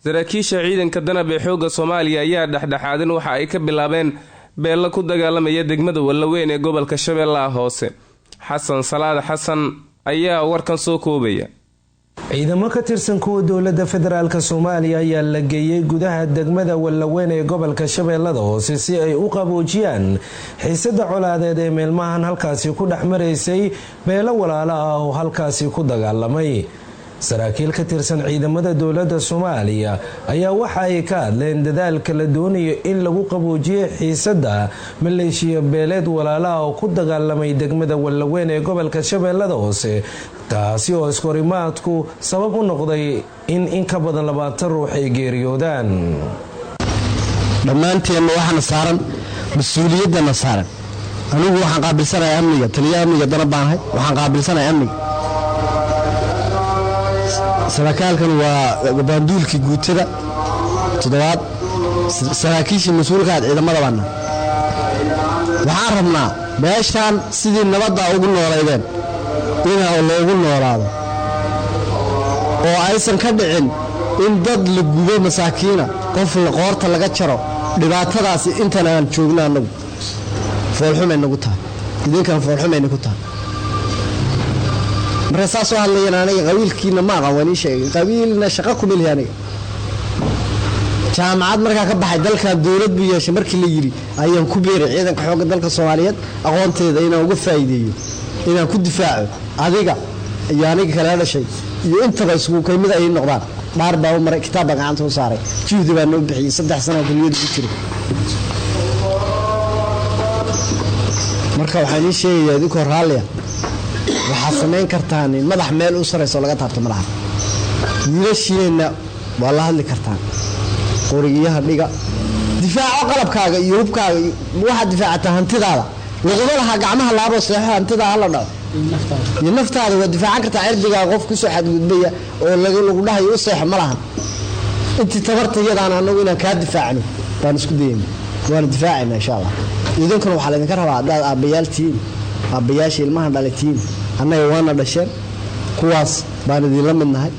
saraakiisha ciidanka danab ee xoogga Soomaaliya ayaa dhexdhexaadin waxa ay ka bilaabeen beelo ku dagaalamaya degmada Wallaweyn ee gobolka Shabeellaha Hoose. Xasan Salaad Xasan ayaa warkan soo koobaya. ciidamo ka tirsan kuwa dowladda federaalka Soomaaliya ayaa la geeyay gudaha degmada Wallaweyn ee gobolka Shabeellaha Hoose si ay u qaboojiyaan xiisada colaadeed ee meelmahan halkaasi ku dhaxmareysay beelo walaalo ah oo halkaasi ku dagaalamay. saraakiil ka tirsan ciidamada dowladda Soomaaliya ayaa waxa ay ka hadleen dadaalka la doonayo in lagu qaboojiyo xiisada maleeshiya beeleed walaalaha oo ku dagaalamay degmada Wallaweyn ee gobolka Shabeellaha Hoose, taasi oo iskorimaadku sabab u noqday in ka badan 20 ruux ay geeriyoodaan. dhammaanteen waxaan saaran mas'uuliyadana saaran. anigu waxaan qaabilsanahay amniga, taliyaha amniga danabaanahay, waxaan qaabilsanahay amniga. saraakiilkan waa banduulkii guutada toddobaad saraakiisha mas'uulka ciidamada baana. waxaan rabnaa meeshan sidii nabadda ugu nooleedeen inaa loogu noolaado oo aysan ka dhicin in dad la gubo masaakiina, qof la qoorta laga jaro. dhibaatadaasi intan aan joogno anagu foolxumay nagu tahay, idinkan foolxumay nagu tahay. markaas soo hadlayeen aniga qabiilkiina ma aqaan wani sheegay qabiilna shaqo ku milay aniga. jaamacad markaa ka baxay dalka dawlad buu yeeshay markii la yiri ayaan ku beeray ciidanka xoogga dalka Soomaaliyeed aqoonteeda inaan uga faa'iideeyo, inaan ku difaaco adiga iyo aniga kala dhashay iyo intaba isugu kamid ay noqdaan. dhaar baa maray kitaab gacanta u saaray juhdi baa noo bixiyay 3 sano kuliyad ku jiray. marka waxaan ii sheegay idinku raaliya waxaa samayn kartaan in madax meel u sareyso laga taabto madaxa. wiilashiina waa la hadli kartaan. qoriyaha dhiga difaaco qalabkaaga iyo hubkaaga waxa difaacata hantidaada. laguma laha gacmaha laabo saxiix hantidaada la dhaw. iyo naftaada waa difaacan kartaa cirdiga qof ku soo xadgudbaya oo lagu dhahay u saxiix ma lahan. intii tabartayadaan anagu inaan ka difaacno baan isku dayeynaa, waan difaacayna insha Allah. idinkuna waxa la idin ka rabaa dad aabayaaltiin, aabayaasha ilmaha dhalatiin annaga waana dhasheen kuwaas baan idin la midnahay.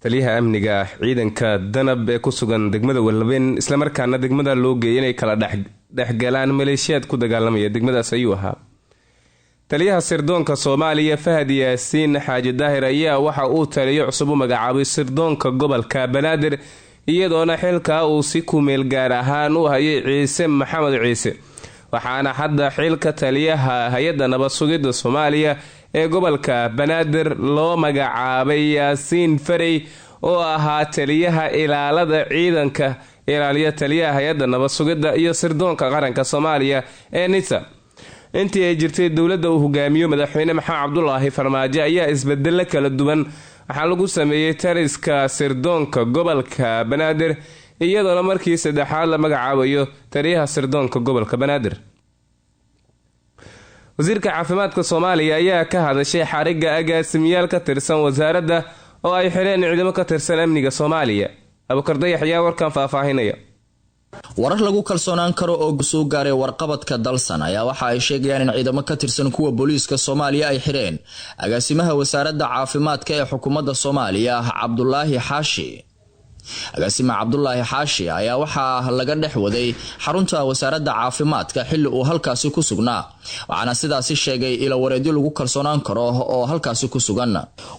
taliyaha amniga ciidanka danab ee ku sugan degmada Wallaweyn isla markaana degmada loo geeyay inay kala dhexgalaan maleeshiyad ku dagaalamaya degmadaas ayuu ahaa. taliyaha sirdoonka Soomaaliya Fahad Yaasiin Xaaji Daahir ayaa waxa uu taliyo cusub u magacaabay sirdoonka gobolka Banaadir iyadoona xilka uu si ku meel gaar ahaan u hayay Ciise Maxamed Ciise. waxaana hadda xilka taliyaha hay'adda nabad sugidda Soomaaliya ee gobolka Banaadir loo magacaabay Yaasiin Farey oo ahaa taliyaha ilaalada ciidanka ilaaliya taliyaha hay'adda nabad sugidda iyo sirdoonka qaranka Soomaaliya ee NISA. intii ay jirtay dowladda uu hogaamiyo madaxweyne Maxamed Cabdullaahi Farmaajo ayaa isbedel kala duwan waxa lagu sameeyay taliska sirdoonka gobolka Banaadir iyadoo markii saddexaad la magacaabayo taliyaha sirdoonka gobolka Banaadir. wasiirka caafimaadka Soomaaliya ayaa ka hadashay xariga agaasimiyaal ka tirsan wasaaradda oo ay xireen ciidamo ka tirsan amniga Soomaaliya. Abukar Dayax ayaa warkan faahfaahinaya. warar lagu kalsoonaan karo oo soo gaaray warqabadka dalsan ayaa waxa ay sheegayaan in ciidamo ka tirsan kuwa booliiska Soomaaliya ay xireen agaasimaha wasaaradda caafimaadka ee xukuumadda Soomaaliya Cabdullaahi Xaashi. agaasima Cabdullaahi Xaashi ayaa waxaa laga dhex waday xarunta wasaaradda caafimaadka xilli uu halkaasi ku sugnaa, waxaana sidaasi sheegay ila wareedyo lagu kalsoonaan karo oo halkaasi ku sugan.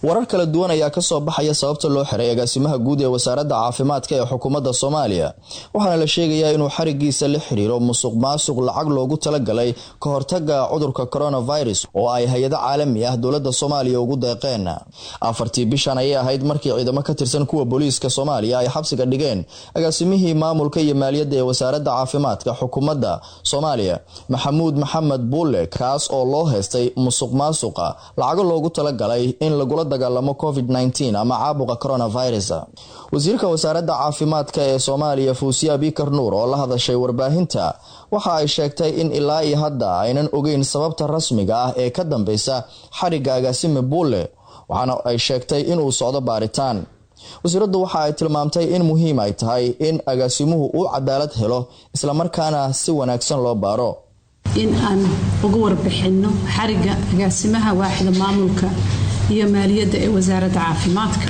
warar kala duwan ayaa ka soo baxaya sababta loo xiray agaasimaha guud ee wasaaradda caafimaadka ee xukuumadda Soomaaliya, waxaana la sheegayaa inuu xarigiisa la xiriiro musuqmaasuq lacag loogu talagalay ka hortagga cudurka coronavirus oo ay hay'ado caalami ah dowladda Soomaaliya ugu deeqeen. 4 bishan ayay ahayd markii ciidamo ka tirsan kuwa booliiska Soomaaliya ay xabsiga dhigeen agaasimihii maamulka iyo maaliyadda ee wasaaradda caafimaadka xukuumadda Soomaaliya Maxamuud Maxamed Buule, kaas oo loo haystay musuqmaasuqa lacago loogu talagalay in lagula dagaalamo COVID-19 ama caabuqa coronavirus. wasiirka wasaaradda caafimaadka ee Soomaaliya Fuusiya Bikar Nuur oo la hadashay warbaahinta waxa ay sheegtay in ilaa iyo hadda aynan ogeyn sababta rasmiga ah ee ka dambeysa xariga agaasime Buule, waxaana ay sheegtay inuu socdo baaritaan. wasiiradu waxa ay tilmaamtay in muhiim ay tahay in agaasimuhu uu cadaalad helo isla markaana si wanaagsan loo baaro. in aan ugu warbixino xariga agaasimaha waaxda maamulka iyo maaliyadda ee wasaaradda caafimaadka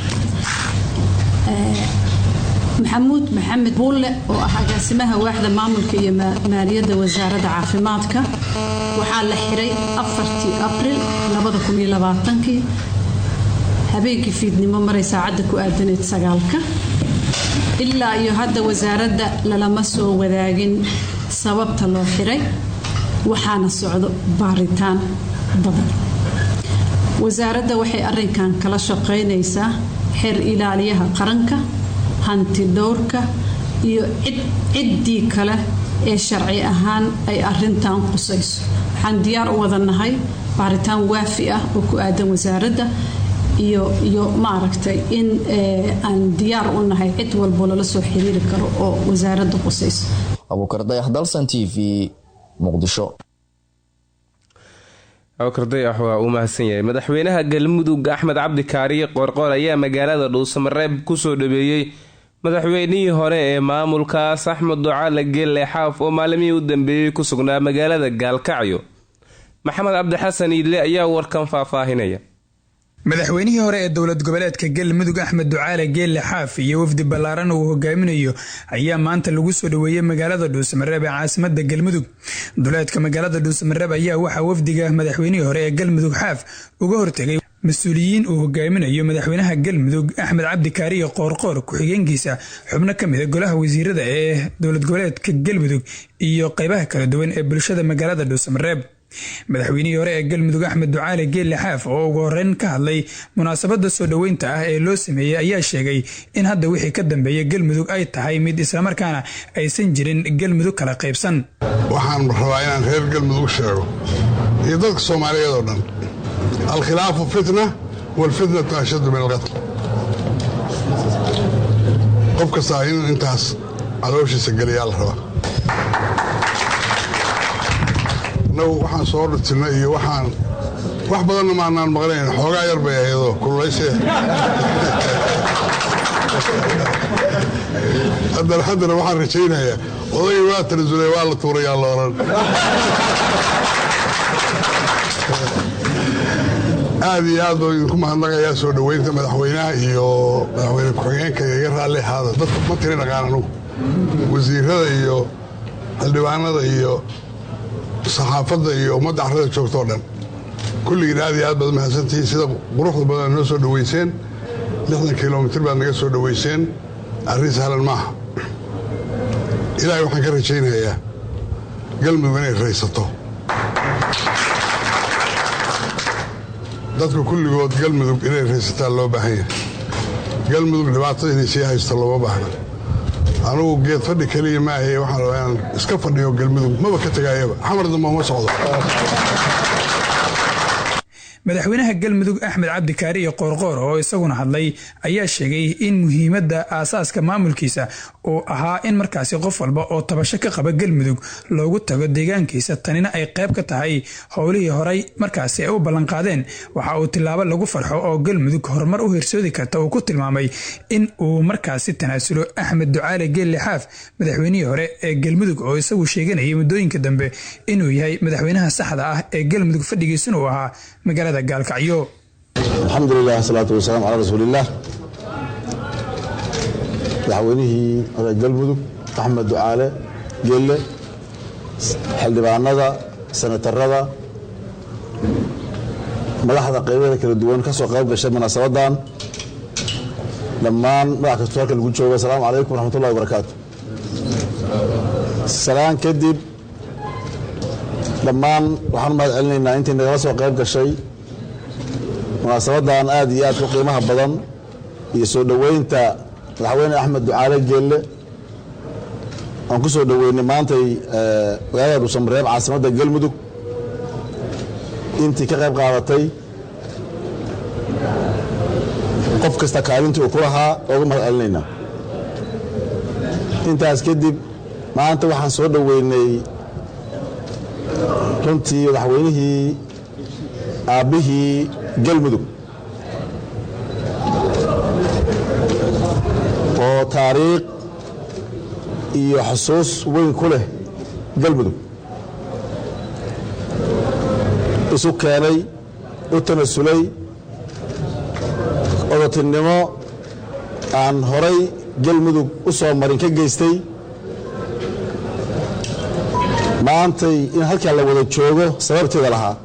maxamuud maxamed buulle oo ah agaasimaha waaxda maamulka iyo maaliyadda wasaaradda caafimaadka waxaa la xiray 4 abriil 2020 habeenkii fiidnimo maray saacadda ku aadaneed 9 ilaa iyo hadda wasaaradda lalama soo wadaagin sababta loo xiray waxaana socdo baaritaan badan wasaaradda waxay arrinkan kala shaqaynaysaa xeer ilaaliyaha qaranka hanti dhowrka iyo ciddii kale ee sharci ahaan ay arrintan qusayso waxaan diyaar u wadanahay baaritaan waafi ah oo ku aadan wasaaradda iyo maaragtay in aan diyaar u nahay cid walbo lala soo xiriiri karo oo wasaaradda qusayso Abuukar Dayax Dalsan TV Muqdisho awkardayax waa uu mahadsan yahay madaxweynaha galmudug Axmed Cabdi Kaariye Qoorqoor ayaa magaalada Dhuusamareeb ku soo dhabeeyay madaxweynihii hore ee maamulkaas Axmed Ducaale Geelle Xaaf oo maalmihii u dambeeyay ku sugnaa magaalada Gaalkacyo Maxamed Cabdi Xasan Iidle ayaa warkan faahfaahinaya madaxweynihii hore ee dowlad goboleedka galmudug Axmed Ducaale Geelle Xaaf iyo wafdi ballaaran uu hogaaminayo ayaa maanta lagu soo dhaweeyay magaalada Dhuusamareeb ee caasimadda galmudug duleedka magaalada Dhuusamareeb ayaa waxa wafdiga madaxweynihii hore ee galmudug Xaaf uga hortagay mas'uuliyiin uu hogaaminayo madaxweynaha galmudug Axmed Cabdi Kaariye Qoorqoor ku-xigeenkiisa xubno ka mid ah golaha wasiirada ee dowlad goboleedka galmudug iyo qaybaha kala duwan ee bulshada magaalada Dhuusamareeb madaxweynihii hore ee galmudug Axmed Ducaale Geelle Xaaf oo ugu horeyn ka hadlay munaasabada soo dhaweynta ah ee loo sameeyay ayaa sheegay in hadda wixii ka dambeeyay galmudug ay tahay mid isla markaana aysan jirin galmudug kala qaybsan waxaan rabaa inaan reer galmudug sheego iyo dadka Soomaaliyeed oo dhan al-khilaafu fitna wal fitnatu ashaddu min al-qatl qofka saayin intaas calooshiisa galiyaa la rabaa waxaan soo dhirtina iyo waxaan wax badanna maanaan maqlayn xoogaa yar bay ahaydoo kululaysee haddana waxaan rajaynayaa odagii waa tanasulay waa la tuurayaa la oran aad iyo aad baa idinku mahadnaqayaa soo dhoweynta madaxweynaha iyo madaxweyne ku-xigeenka iga raalli ahaada dadka ma tiri dhaqaan anugu wasiirada iyo xildhibaanada iyo saxaafadda iyo ummadda carrada joogto oo dhan kulligiin aad iyo aad baad mahadsantihiin sida quruxda badan noo soo dhoweyseen 60 kilomitir baad naga soo dhoweyseen arrin sahlan maaha ilaahay waxaan ka rajaynayaa galmudug inay raysato dadka kulligood galmudug inay raysataan loo baahan yahay galmudug dhibaatada inay sii haysto looma baahna anugu geed fadhi kaliya maahaye waxaan rabaa inaan iska fadhiyo galmudug maba ka tagaayaba xamar dambe uma socdo madaxweynaha galmudug Axmed Cabdi Kaariye Qoorqoor oo isaguna hadlay ayaa sheegay in muhiimadda aasaaska maamulkiisa oo ahaa in markaasi qof walba oo tabasho ka qaba galmudug loogu tago deegaankiisa tanina ay qayb ka tahay howlihii horay markaasi ay u ballan qaadeen waxa uu tilaabo lagu farxo oo galmudug horumar u horsoodi karta uu ku tilmaamay in uu markaasi tanaasulo Axmed Ducaale Geelle Xaaf madaxweynihii hore ee galmudug oo isagu sheeganayay muddooyinka dambe inuu yahay madaxweynaha saxda ah ee galmudug fadhigiisuna uu ahaa magaalada Gaalkacyo alxamdulilah salaatu wasalaam calaa rasuulillaah madaxweynihii hore galmudug Axmed Ducaale Geelle xildhibaanada senatarada madaxda qaybaha kala duwan ka soo qayb gashay munaasabadan dhammaan madax kasta halka lagu joogo assalaamu calaykum waraxmatullahi wabarakaatu salaan kadib dhammaan waxaan u mahad celinaynaa intii nagala soo qayb gashay munaasabadan aad iyo aad ku qiimaha badan iyo soo dhoweynta madaxweyne Axmed Ducaale Geelle aan ku soo dhoweynay maantay magaalada Dhuusamareeb caasimadda galmudug intii ka qayb qaadatay qof kasta kaalintii uu ku lahaa uga mahad celinaynaa intaas kadib maanta waxaan soo dhoweynay runtii madaxweynihii aabbihii galmudug oo taariikh iyo xusuus weyn ku leh galmudug isu keenay u tanasulay odatinimo aan horay galmudug u soo marin ka geystay maantay in halkaa la wada joogo sababteeda lahaa.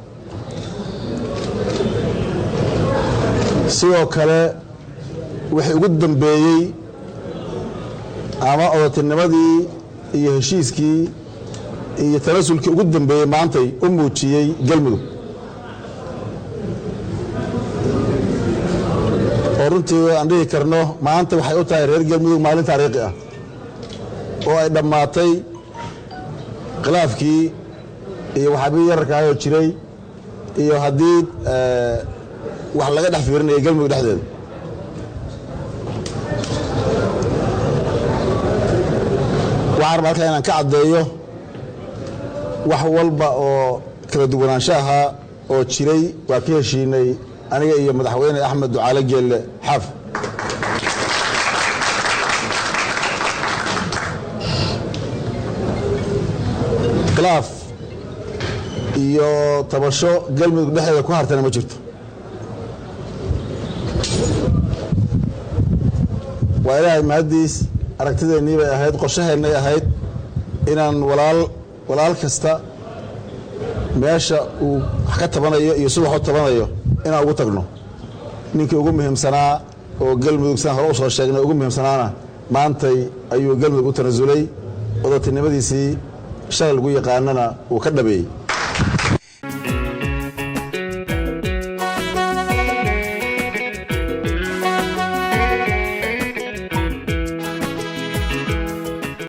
sidoo kale wixii ugu dambeeyey ama odatinimadii iyo heshiiskii iyo tanasulkii ugu dambeeyey maantay u muujiyey galmudug oo runtii aan dhihi karno maanta waxay u tahay reer galmudug maalin taariikhi ah oo ay dhammaatay khilaafkii iyo waxaabii yararkaayoo jiray iyo haddii wax laga dhex fiirinaya galmudug dhexdeeda. waxaan markaa inaan ka caddeeyo wax walba oo kala duwanaansho ahaa oo jiray waa ka heshiinay aniga iyo madaxweyne axmed ducaale geelle xaaf. khilaaf iyo tabasho galmudug dhexdeeda ku hartana ma jirto. waa ilaahay mahaddiis aragtideennii bay ahayd, qorshaheennay ahayd inaan walaal kasta meesha uu wax ka tabanayo iyo si wax u tabanayo inaan ugu tagno. ninkii ugu muhiimsanaa oo galmudug sidaan hore u soo sheegnay ugu muhiimsanaana maantay ayuu galmudug u tanasulay, odatinimadiisii shalay lagu yaqaanana uu ka dhabeeyey.